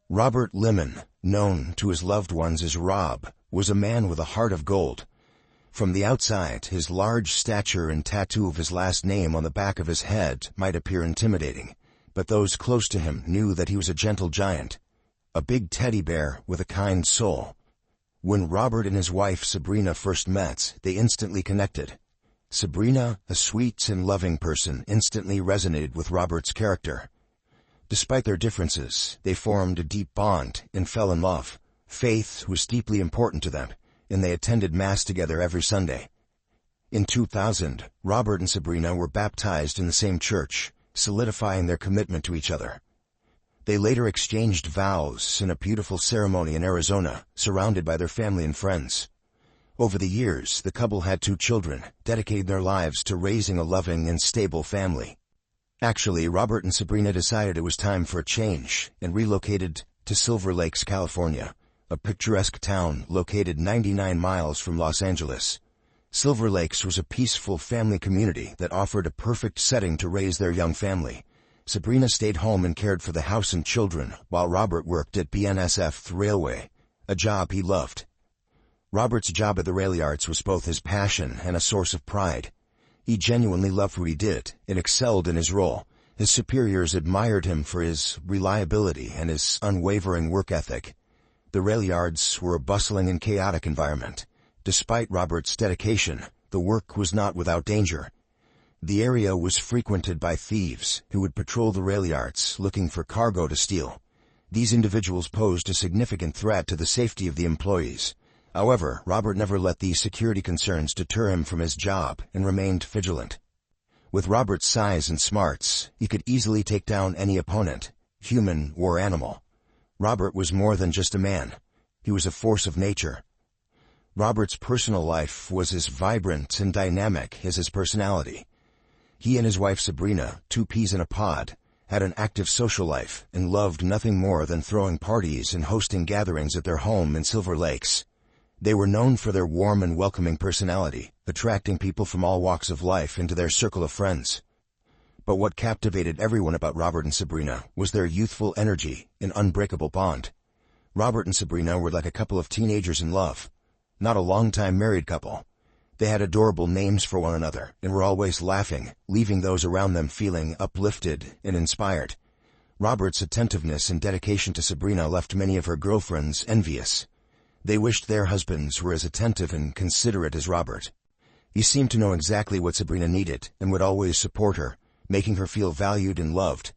Robert Lemon, known to his loved ones as Rob, was a man with a heart of gold. From the outside, his large stature and tattoo of his last name on the back of his head might appear intimidating, but those close to him knew that he was a gentle giant, a big teddy bear with a kind soul. When Robert and his wife Sabrina first met, they instantly connected. Sabrina, a sweet and loving person, instantly resonated with Robert's character. Despite their differences, they formed a deep bond and fell in love. Faith was deeply important to them, and they attended Mass together every Sunday. In 2000, Robert and Sabrina were baptized in the same church, solidifying their commitment to each other. They later exchanged vows in a beautiful ceremony in Arizona, surrounded by their family and friends. Over the years, the couple had 2 children, dedicating their lives to raising a loving and stable family. Actually, Robert and Sabrina decided it was time for a change and relocated to Silver Lakes, California, a picturesque town located 99 miles from Los Angeles. Silver Lakes was a peaceful family community that offered a perfect setting to raise their young family. Sabrina stayed home and cared for the house and children, while Robert worked at BNSF Railway, a job he loved. Robert's job at the rail yards was both his passion and a source of pride. He genuinely loved what he did and excelled in his role. His superiors admired him for his reliability and his unwavering work ethic. The rail yards were a bustling and chaotic environment. Despite Robert's dedication, the work was not without danger. The area was frequented by thieves who would patrol the rail yards looking for cargo to steal. These individuals posed a significant threat to the safety of the employees. However, Robert never let these security concerns deter him from his job and remained vigilant. With Robert's size and smarts, he could easily take down any opponent, human or animal. Robert was more than just a man. He was a force of nature. Robert's personal life was as vibrant and dynamic as his personality. He and his wife Sabrina, 2 peas in a pod, had an active social life and loved nothing more than throwing parties and hosting gatherings at their home in Silver Lakes. They were known for their warm and welcoming personality, attracting people from all walks of life into their circle of friends. But what captivated everyone about Robert and Sabrina was their youthful energy and unbreakable bond. Robert and Sabrina were like a couple of teenagers in love, not a long-time married couple. They had adorable names for one another and were always laughing, leaving those around them feeling uplifted and inspired. Robert's attentiveness and dedication to Sabrina left many of her girlfriends envious. They wished their husbands were as attentive and considerate as Robert. He seemed to know exactly what Sabrina needed and would always support her, making her feel valued and loved.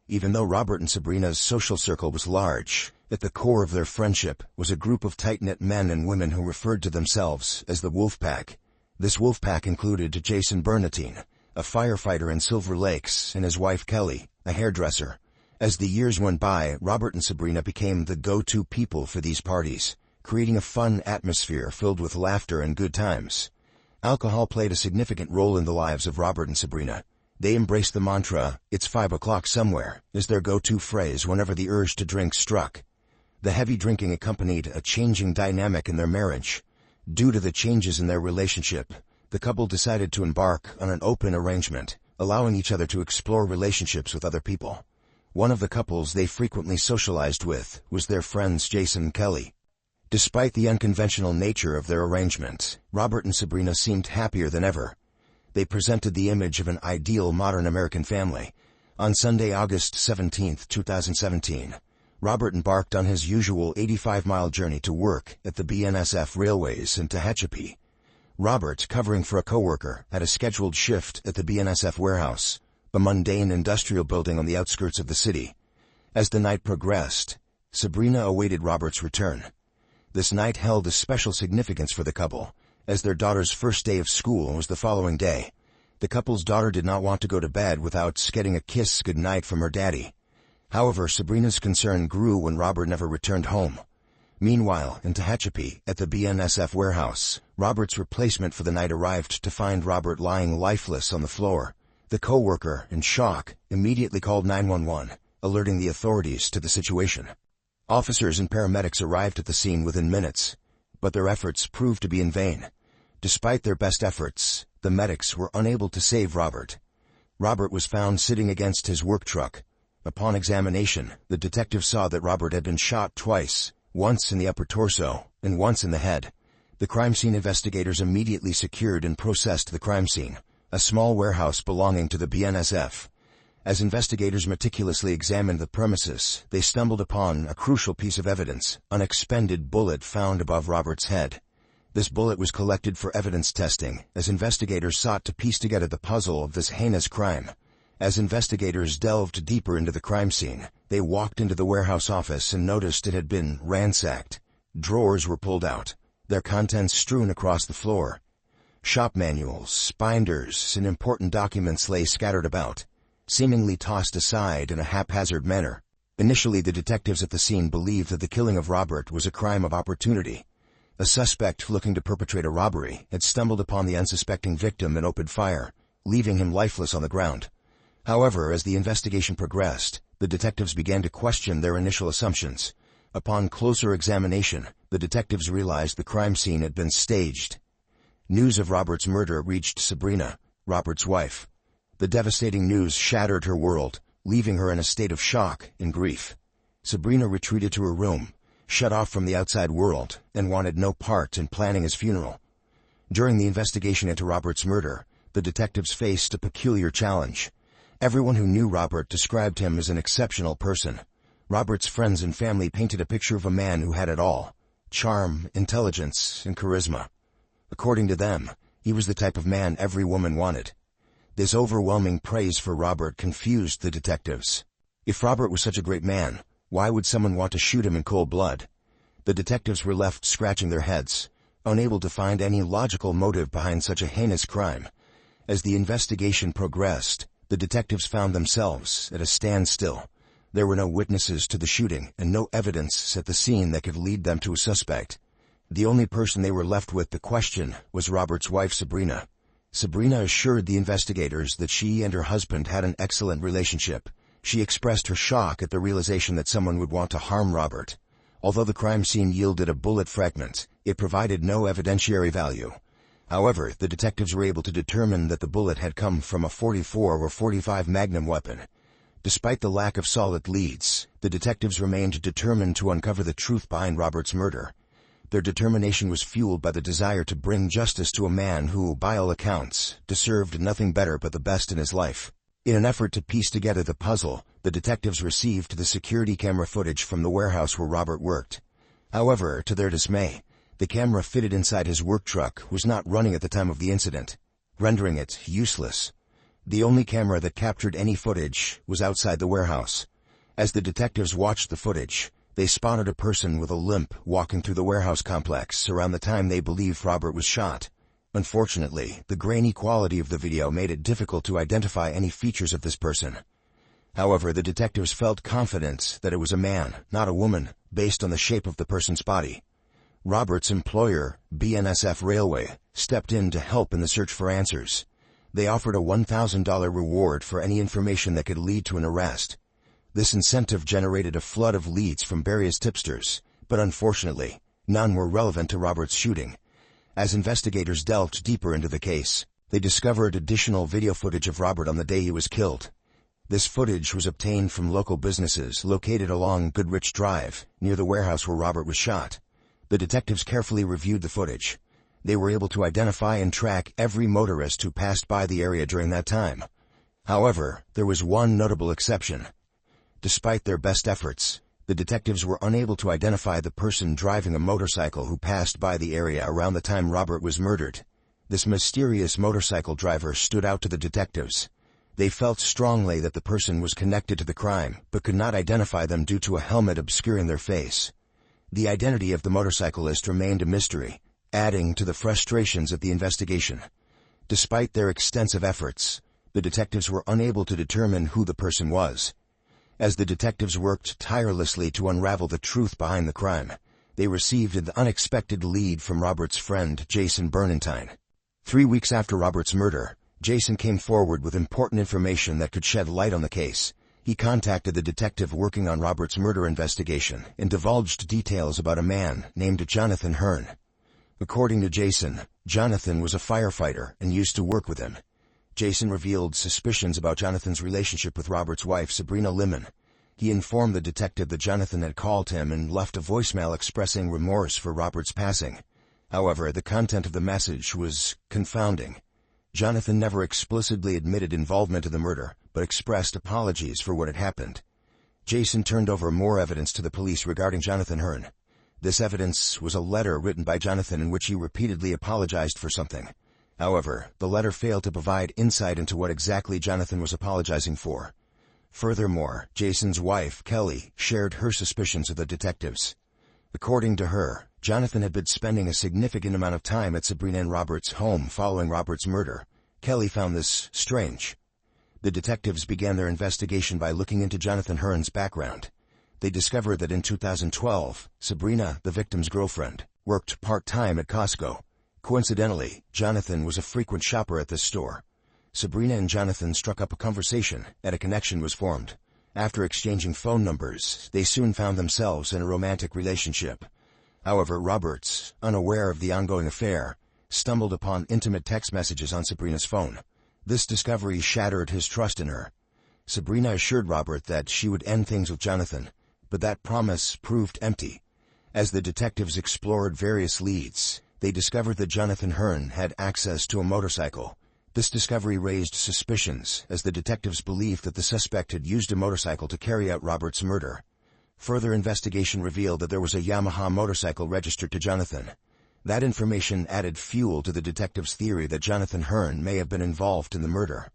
Even though Robert and Sabrina's social circle was large, at the core of their friendship was a group of tight-knit men and women who referred to themselves as the Wolf Pack. This wolf pack included Jason Bernatine, a firefighter in Silver Lakes, and his wife Kelly, a hairdresser. As the years went by, Robert and Sabrina became the go-to people for these parties, creating a fun atmosphere filled with laughter and good times. Alcohol played a significant role in the lives of Robert and Sabrina. They embraced the mantra, "It's 5 o'clock somewhere," as their go-to phrase whenever the urge to drink struck. The heavy drinking accompanied a changing dynamic in their marriage. Due to the changes in their relationship, the couple decided to embark on an open arrangement, allowing each other to explore relationships with other people. One of the couples they frequently socialized with was their friends Jason and Kelly. Despite the unconventional nature of their arrangement, Robert and Sabrina seemed happier than ever. They presented the image of an ideal modern American family. On Sunday, August 17, 2017, Robert embarked on his usual 85-mile journey to work at the BNSF Railways in Tehachapi. Robert, covering for a coworker, had a scheduled shift at the BNSF warehouse, a mundane industrial building on the outskirts of the city. As the night progressed, Sabrina awaited Robert's return. This night held a special significance for the couple, as their daughter's first day of school was the following day. The couple's daughter did not want to go to bed without getting a kiss goodnight from her daddy. However, Sabrina's concern grew when Robert never returned home. Meanwhile, in Tehachapi, at the BNSF warehouse, Robert's replacement for the night arrived to find Robert lying lifeless on the floor. The co-worker, in shock, immediately called 911, alerting the authorities to the situation. Officers and paramedics arrived at the scene within minutes, but their efforts proved to be in vain. Despite their best efforts, the medics were unable to save Robert. Robert was found sitting against his work truck, Upon examination, the detective saw that Robert had been shot twice, once in the upper torso, and once in the head. The crime scene investigators immediately secured and processed the crime scene, a small warehouse belonging to the BNSF. As investigators meticulously examined the premises, they stumbled upon a crucial piece of evidence, an expended bullet found above Robert's head. This bullet was collected for evidence testing, as investigators sought to piece together the puzzle of this heinous crime. As investigators delved deeper into the crime scene, they walked into the warehouse office and noticed it had been ransacked. Drawers were pulled out, their contents strewn across the floor. Shop manuals, binders, and important documents lay scattered about, seemingly tossed aside in a haphazard manner. Initially, the detectives at the scene believed that the killing of Robert was a crime of opportunity. A suspect looking to perpetrate a robbery had stumbled upon the unsuspecting victim and opened fire, leaving him lifeless on the ground. However, as the investigation progressed, the detectives began to question their initial assumptions. Upon closer examination, the detectives realized the crime scene had been staged. News of Robert's murder reached Sabrina, Robert's wife. The devastating news shattered her world, leaving her in a state of shock and grief. Sabrina retreated to her room, shut off from the outside world, and wanted no part in planning his funeral. During the investigation into Robert's murder, the detectives faced a peculiar challenge. Everyone who knew Robert described him as an exceptional person. Robert's friends and family painted a picture of a man who had it all: charm, intelligence, and charisma. According to them, he was the type of man every woman wanted. This overwhelming praise for Robert confused the detectives. If Robert was such a great man, why would someone want to shoot him in cold blood? The detectives were left scratching their heads, unable to find any logical motive behind such a heinous crime. As the investigation progressed, the detectives found themselves at a standstill. There were no witnesses to the shooting and no evidence at the scene that could lead them to a suspect. The only person they were left with to question was Robert's wife, Sabrina. Sabrina assured the investigators that she and her husband had an excellent relationship. She expressed her shock at the realization that someone would want to harm Robert. Although the crime scene yielded a bullet fragment, it provided no evidentiary value. However, the detectives were able to determine that the bullet had come from a .44 or .45 Magnum weapon. Despite the lack of solid leads, the detectives remained determined to uncover the truth behind Robert's murder. Their determination was fueled by the desire to bring justice to a man who, by all accounts, deserved nothing better but the best in his life. In an effort to piece together the puzzle, the detectives received the security camera footage from the warehouse where Robert worked. However, to their dismay, the camera fitted inside his work truck was not running at the time of the incident, rendering it useless. The only camera that captured any footage was outside the warehouse. As the detectives watched the footage, they spotted a person with a limp walking through the warehouse complex around the time they believed Robert was shot. Unfortunately, the grainy quality of the video made it difficult to identify any features of this person. However, the detectives felt confident that it was a man, not a woman, based on the shape of the person's body. Robert's employer, BNSF Railway, stepped in to help in the search for answers. They offered a $1,000 reward for any information that could lead to an arrest. This incentive generated a flood of leads from various tipsters, but unfortunately, none were relevant to Robert's shooting. As investigators delved deeper into the case, they discovered additional video footage of Robert on the day he was killed. This footage was obtained from local businesses located along Goodrich Drive, near the warehouse where Robert was shot. The detectives carefully reviewed the footage. They were able to identify and track every motorist who passed by the area during that time. However, there was one notable exception. Despite their best efforts, the detectives were unable to identify the person driving a motorcycle who passed by the area around the time Robert was murdered. This mysterious motorcycle driver stood out to the detectives. They felt strongly that the person was connected to the crime, but could not identify them due to a helmet obscuring their face. The identity of the motorcyclist remained a mystery, adding to the frustrations of the investigation. Despite their extensive efforts, the detectives were unable to determine who the person was. As the detectives worked tirelessly to unravel the truth behind the crime, they received an unexpected lead from Robert's friend, Jason Bernentine. 3 weeks after Robert's murder, Jason came forward with important information that could shed light on the case. He contacted the detective working on Robert's murder investigation and divulged details about a man named Jonathan Hearn. According to Jason, Jonathan was a firefighter and used to work with him. Jason revealed suspicions about Jonathan's relationship with Robert's wife, Sabrina Limon. He informed the detective that Jonathan had called him and left a voicemail expressing remorse for Robert's passing. However, the content of the message was confounding. Jonathan never explicitly admitted involvement in the murder, but expressed apologies for what had happened. Jason turned over more evidence to the police regarding Jonathan Hearn. This evidence was a letter written by Jonathan in which he repeatedly apologized for something. However, the letter failed to provide insight into what exactly Jonathan was apologizing for. Furthermore, Jason's wife, Kelly, shared her suspicions of the detectives. According to her, Jonathan had been spending a significant amount of time at Sabrina and Robert's home following Robert's murder. Kelly found this strange. The detectives began their investigation by looking into Jonathan Hearn's background. They discovered that in 2012, Sabrina, the victim's girlfriend, worked part-time at Costco. Coincidentally, Jonathan was a frequent shopper at this store. Sabrina and Jonathan struck up a conversation, and a connection was formed. After exchanging phone numbers, they soon found themselves in a romantic relationship. However, Roberts, unaware of the ongoing affair, stumbled upon intimate text messages on Sabrina's phone. This discovery shattered his trust in her. Sabrina assured Robert that she would end things with Jonathan, but that promise proved empty. As the detectives explored various leads, they discovered that Jonathan Hearn had access to a motorcycle. This discovery raised suspicions, as the detectives believed that the suspect had used a motorcycle to carry out Robert's murder. Further investigation revealed that there was a Yamaha motorcycle registered to Jonathan. That information added fuel to the detectives' theory that Jonathan Hearn may have been involved in the murder.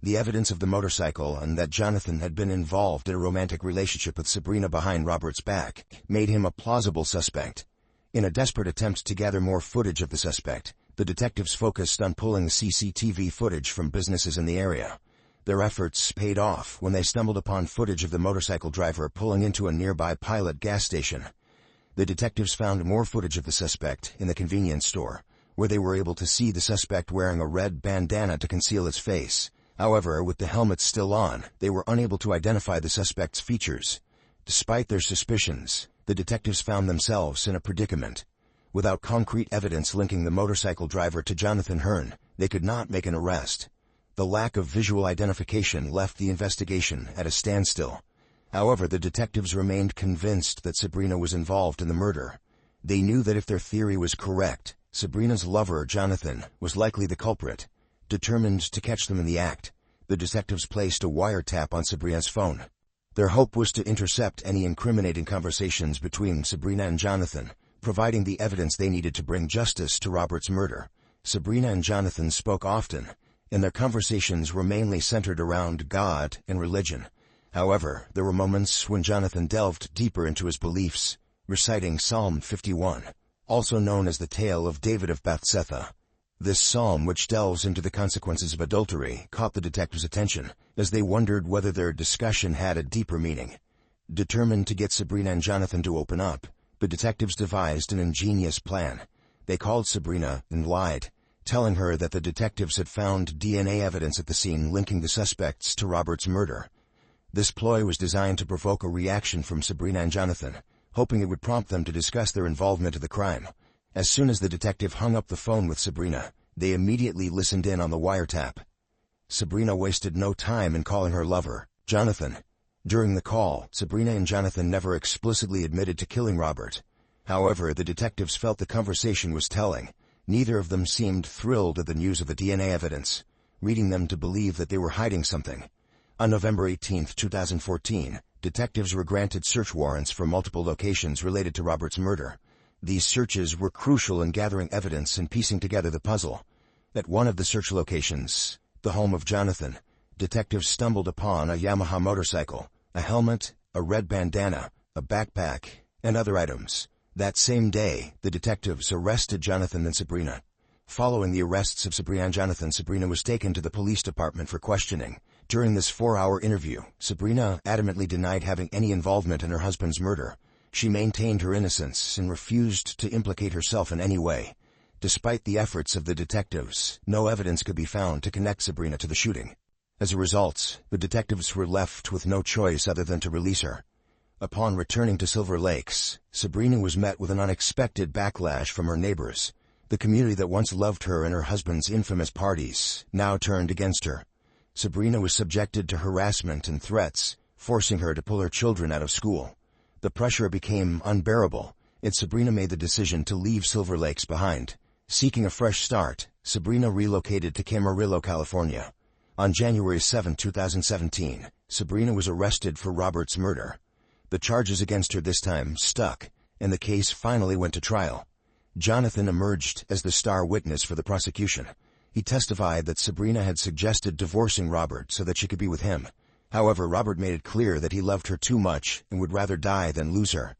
The evidence of the motorcycle and that Jonathan had been involved in a romantic relationship with Sabrina behind Robert's back made him a plausible suspect. In a desperate attempt to gather more footage of the suspect, the detectives focused on pulling CCTV footage from businesses in the area. Their efforts paid off when they stumbled upon footage of the motorcycle driver pulling into a nearby Pilot gas station. The detectives found more footage of the suspect in the convenience store, where they were able to see the suspect wearing a red bandana to conceal his face. However, with the helmet still on, they were unable to identify the suspect's features. Despite their suspicions, the detectives found themselves in a predicament. Without concrete evidence linking the motorcycle driver to Jonathan Hearn, they could not make an arrest. The lack of visual identification left the investigation at a standstill. However, the detectives remained convinced that Sabrina was involved in the murder. They knew that if their theory was correct, Sabrina's lover, Jonathan, was likely the culprit. Determined to catch them in the act, the detectives placed a wiretap on Sabrina's phone. Their hope was to intercept any incriminating conversations between Sabrina and Jonathan, providing the evidence they needed to bring justice to Robert's murder. Sabrina and Jonathan spoke often, and their conversations were mainly centered around God and religion. However, there were moments when Jonathan delved deeper into his beliefs, reciting Psalm 51, also known as the Tale of David of Bathsheba. This psalm, which delves into the consequences of adultery, caught the detectives' attention, as they wondered whether their discussion had a deeper meaning. Determined to get Sabrina and Jonathan to open up, the detectives devised an ingenious plan. They called Sabrina and lied, telling her that the detectives had found DNA evidence at the scene linking the suspects to Robert's murder. This ploy was designed to provoke a reaction from Sabrina and Jonathan, hoping it would prompt them to discuss their involvement in the crime. As soon as the detective hung up the phone with Sabrina, they immediately listened in on the wiretap. Sabrina wasted no time in calling her lover, Jonathan. During the call, Sabrina and Jonathan never explicitly admitted to killing Robert. However, the detectives felt the conversation was telling. Neither of them seemed thrilled at the news of the DNA evidence, leading them to believe that they were hiding something. On November 18, 2014, detectives were granted search warrants for multiple locations related to Robert's murder. These searches were crucial in gathering evidence and piecing together the puzzle. At one of the search locations, the home of Jonathan, detectives stumbled upon a Yamaha motorcycle, a helmet, a red bandana, a backpack, and other items. That same day, the detectives arrested Jonathan and Sabrina. Following the arrests of Sabrina and Jonathan, Sabrina was taken to the police department for questioning. During this 4-hour interview, Sabrina adamantly denied having any involvement in her husband's murder. She maintained her innocence and refused to implicate herself in any way. Despite the efforts of the detectives, no evidence could be found to connect Sabrina to the shooting. As a result, the detectives were left with no choice other than to release her. Upon returning to Silver Lakes, Sabrina was met with an unexpected backlash from her neighbors. The community that once loved her and her husband's infamous parties now turned against her. Sabrina was subjected to harassment and threats, forcing her to pull her children out of school. The pressure became unbearable, and Sabrina made the decision to leave Silver Lakes behind. Seeking a fresh start, Sabrina relocated to Camarillo, California. On January 7, 2017, Sabrina was arrested for Robert's murder. The charges against her this time stuck, and the case finally went to trial. Jonathan emerged as the star witness for the prosecution. He testified that Sabrina had suggested divorcing Robert so that she could be with him. However, Robert made it clear that he loved her too much and would rather die than lose her.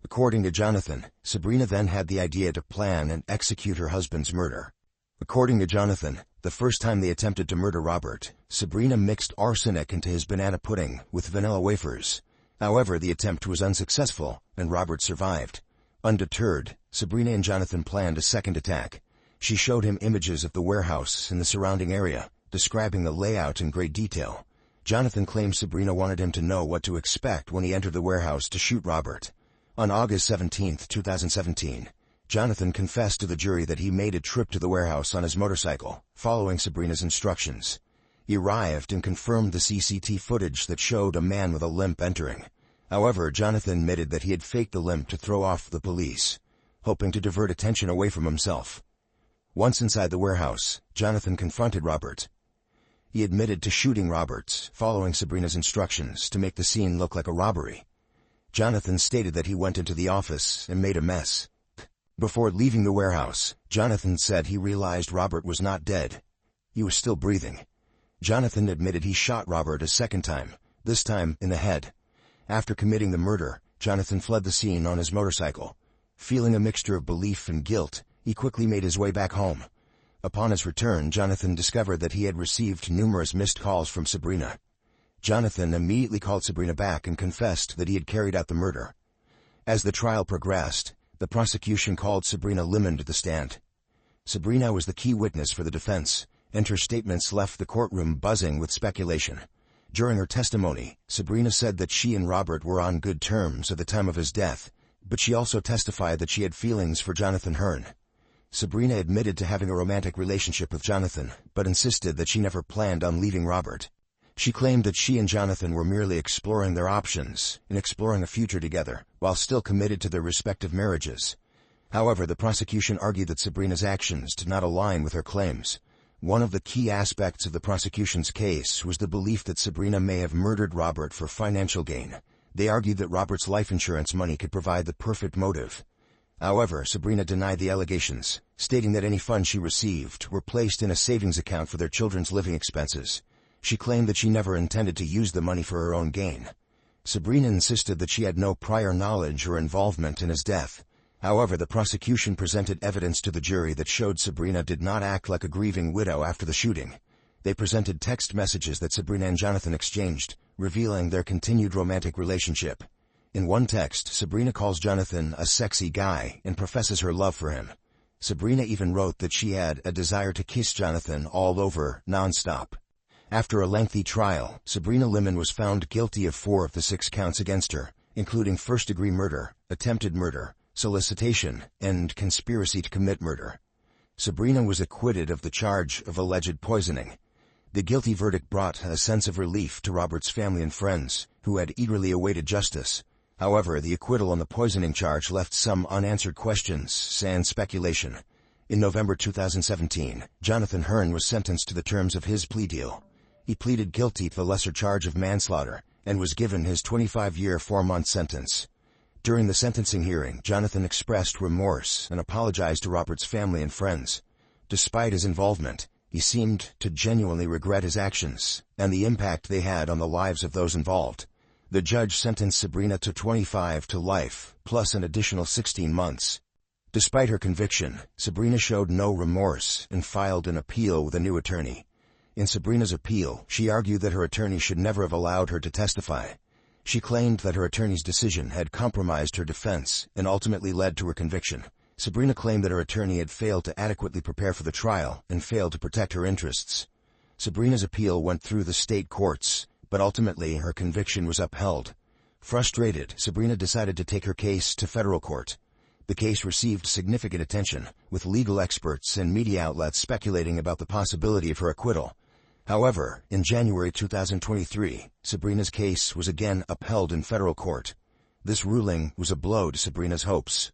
According to Jonathan, Sabrina then had the idea to plan and execute her husband's murder. According to Jonathan, the first time they attempted to murder Robert, Sabrina mixed arsenic into his banana pudding with vanilla wafers. However, the attempt was unsuccessful, and Robert survived. Undeterred, Sabrina and Jonathan planned a second attack. She showed him images of the warehouse and the surrounding area, describing the layout in great detail. Jonathan claimed Sabrina wanted him to know what to expect when he entered the warehouse to shoot Robert. On August 17, 2017, Jonathan confessed to the jury that he made a trip to the warehouse on his motorcycle, following Sabrina's instructions. He arrived and confirmed the CCTV footage that showed a man with a limp entering. However, Jonathan admitted that he had faked the limp to throw off the police, hoping to divert attention away from himself. Once inside the warehouse, Jonathan confronted Robert. He admitted to shooting Robert, following Sabrina's instructions to make the scene look like a robbery. Jonathan stated that he went into the office and made a mess. Before leaving the warehouse, Jonathan said he realized Robert was not dead. He was still breathing. Jonathan admitted he shot Robert a second time, this time in the head. After committing the murder, Jonathan fled the scene on his motorcycle. Feeling a mixture of belief and guilt, he quickly made his way back home. Upon his return, Jonathan discovered that he had received numerous missed calls from Sabrina. Jonathan immediately called Sabrina back and confessed that he had carried out the murder. As the trial progressed, the prosecution called Sabrina Lemon to the stand. Sabrina was the key witness for the defense, and her statements left the courtroom buzzing with speculation. During her testimony, Sabrina said that she and Robert were on good terms at the time of his death, but she also testified that she had feelings for Jonathan Hearn. Sabrina admitted to having a romantic relationship with Jonathan, but insisted that she never planned on leaving Robert. She claimed that she and Jonathan were merely exploring their options and exploring a future together, while still committed to their respective marriages. However, the prosecution argued that Sabrina's actions did not align with her claims. One of the key aspects of the prosecution's case was the belief that Sabrina may have murdered Robert for financial gain. They argued that Robert's life insurance money could provide the perfect motive. However, Sabrina denied the allegations, stating that any funds she received were placed in a savings account for their children's living expenses. She claimed that she never intended to use the money for her own gain. Sabrina insisted that she had no prior knowledge or involvement in his death. However, the prosecution presented evidence to the jury that showed Sabrina did not act like a grieving widow after the shooting. They presented text messages that Sabrina and Jonathan exchanged, revealing their continued romantic relationship. In one text, Sabrina calls Jonathan a sexy guy and professes her love for him. Sabrina even wrote that she had a desire to kiss Jonathan all over, nonstop. After a lengthy trial, Sabrina Lemon was found guilty of 4 of the 6 counts against her, including first-degree murder, attempted murder, solicitation, and conspiracy to commit murder. Sabrina was acquitted of the charge of alleged poisoning. The guilty verdict brought a sense of relief to Robert's family and friends, who had eagerly awaited justice. However, the acquittal on the poisoning charge left some unanswered questions and speculation. In November 2017, Jonathan Hearn was sentenced to the terms of his plea deal. He pleaded guilty to the lesser charge of manslaughter and was given his 25-year 4-month sentence. During the sentencing hearing, Jonathan expressed remorse and apologized to Robert's family and friends. Despite his involvement, he seemed to genuinely regret his actions and the impact they had on the lives of those involved. The judge sentenced Sabrina to 25 to life, plus an additional 16 months. Despite her conviction, Sabrina showed no remorse and filed an appeal with a new attorney. In Sabrina's appeal, she argued that her attorney should never have allowed her to testify. She claimed that her attorney's decision had compromised her defense and ultimately led to her conviction. Sabrina claimed that her attorney had failed to adequately prepare for the trial and failed to protect her interests. Sabrina's appeal went through the state courts, but ultimately her conviction was upheld. Frustrated, Sabrina decided to take her case to federal court. The case received significant attention, with legal experts and media outlets speculating about the possibility of her acquittal. However, in January 2023, Sabrina's case was again upheld in federal court. This ruling was a blow to Sabrina's hopes.